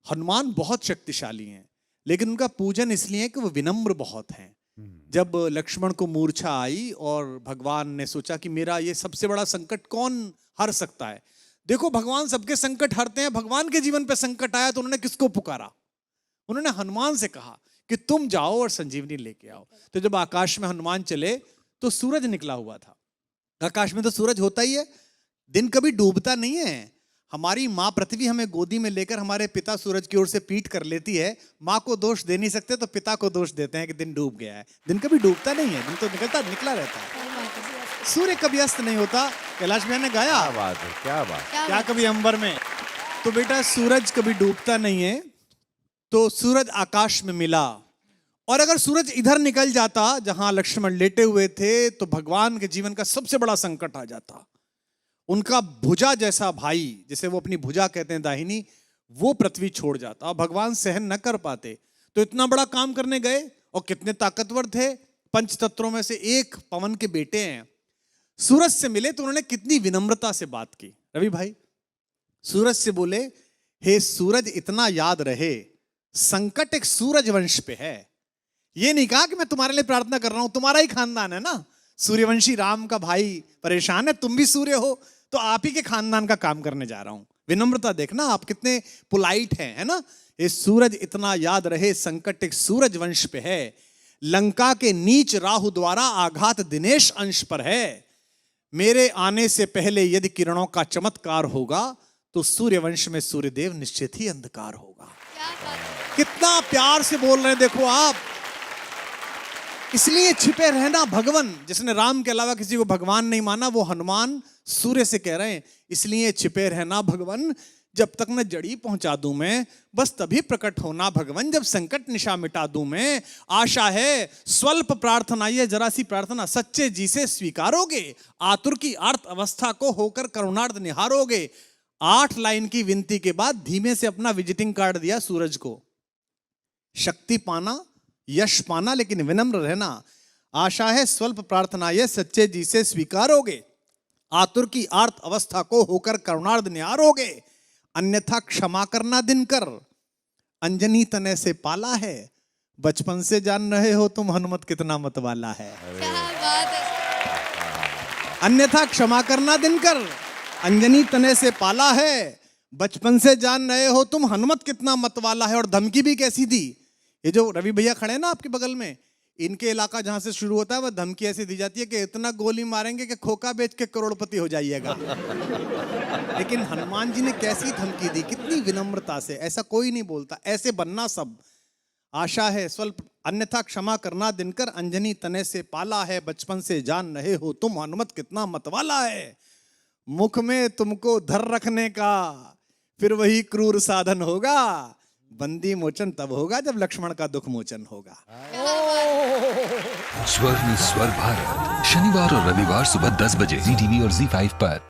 हनुमान बहुत शक्तिशाली हैं, लेकिन उनका पूजन इसलिए है कि वो विनम्र बहुत हैं। जब लक्ष्मण को मूर्छा आई और भगवान ने सोचा कि मेरा ये सबसे बड़ा संकट कौन हर सकता है, देखो भगवान सबके संकट हरते हैं, भगवान के जीवन पे संकट आया तो उन्होंने किसको पुकारा? उन्होंने हनुमान से कहा कि तुम जाओ और संजीवनी लेके आओ। तो जब आकाश में हनुमान चले तो सूरज निकला हुआ था। आकाश में तो सूरज होता ही है, दिन कभी डूबता नहीं है। हमारी माँ पृथ्वी हमें गोदी में लेकर हमारे पिता सूरज की ओर से पीठ कर लेती है। माँ को दोष दे नहीं सकते तो पिता को दोष देते हैं कि दिन डूब गया है। दिन कभी डूबता नहीं है, दिन तो निकला रहता है। सूर्य कभी अस्त नहीं होता। कैलाश भैया ने गाया, क्या बात है, क्या बात, क्या कभी अंबर में। तो बेटा सूरज कभी डूबता नहीं है। तो सूरज आकाश में मिला, और अगर सूरज इधर निकल जाता जहां लक्ष्मण लेटे हुए थे तो भगवान के जीवन का सबसे बड़ा संकट आ जाता। उनका भुजा जैसा भाई, जिसे वो अपनी भुजा कहते हैं दाहिनी, वो पृथ्वी छोड़ जाता और भगवान सहन न कर पाते। तो इतना बड़ा काम करने गए और कितने ताकतवर थे, पंच तत्वों में से एक पवन के बेटे हैं। सूरज से मिले तो उन्होंने कितनी विनम्रता से बात की। रवि भाई, सूरज से बोले, हे सूरज इतना याद रहे संकट एक सूरज वंश पे है। ये नहीं कहा कि मैं तुम्हारे लिए प्रार्थना कर रहा हूं, तुम्हारा ही खानदान है ना, सूर्यवंशी राम का भाई परेशान है, तुम भी सूर्य हो तो आप ही के खानदान का काम करने जा रहा हूं। विनम्रता देखना आप कितने पोलाइट हैं, है ना। ये सूरज इतना याद रहे संकट एक सूरज वंश पे है, लंका के नीच राहु द्वारा आघात दिनेश अंश पर है। मेरे आने से पहले यदि किरणों का चमत्कार होगा तो सूर्यवंश में सूर्यदेव निश्चित ही अंधकार होगा। कितना प्यार से बोल रहे हैं देखो आप। इसलिए छिपे रहना भगवान, जिसने राम के अलावा किसी को भगवान नहीं माना वो हनुमान सूर्य से कह रहे हैं, इसलिए छिपे रहना भगवान, जब तक न जड़ी पहुंचा दूं मैं, बस तभी प्रकट होना भगवान, जब संकट निशा मिटा दूं मैं। आशा है स्वल्प प्रार्थना, ये जरा सी प्रार्थना सच्चे जी से स्वीकारोगे, आतुर की अर्थ अवस्था को होकर करुणार्थ निहारोगे। 8 लाइन की विनती के बाद धीमे से अपना विजिटिंग कार्ड दिया सूरज को। शक्ति पाना, यश पाना, लेकिन विनम्र रहना। आशा है स्वल्प प्रार्थना ये सच्चे जी से स्वीकारोगे, आतुर की आर्त अवस्था को होकर करुणार्थ निहारोगे। अन्यथा क्षमा करना दिनकर, अंजनी तने से पाला है, बचपन से जान रहे हो तुम हनुमत कितना मतवाला है। क्या बात है। अन्यथा क्षमा करना दिनकर, अंजनी तने से पाला है, बचपन से जान रहे हो तुम हनुमत कितना मतवाला है। और धमकी भी कैसी दी। ये जो रवि भैया खड़े हैं ना आपके बगल में, इनके इलाका जहां से शुरू होता है वह धमकी ऐसी दी जाती है कि इतना गोली मारेंगे कि खोखा बेच के करोड़पति हो जाइएगा। लेकिन हनुमान जी ने कैसी धमकी दी, कितनी विनम्रता से। ऐसा कोई नहीं बोलता, ऐसे बनना सब। आशा है स्वल्प, अन्यथा क्षमा करना दिनकर, अंजनी तने से पाला है, बचपन से जान रहे हो तुम हनुमत कितना मतवाला है। मुख में तुमको धर रखने का फिर वही क्रूर साधन होगा, बंदी मोचन तब होगा जब लक्ष्मण का दुख मोचन होगा। स्वर में स्वर भारत, शनिवार और रविवार सुबह 10 बजे ZTV और ZEE5 पर।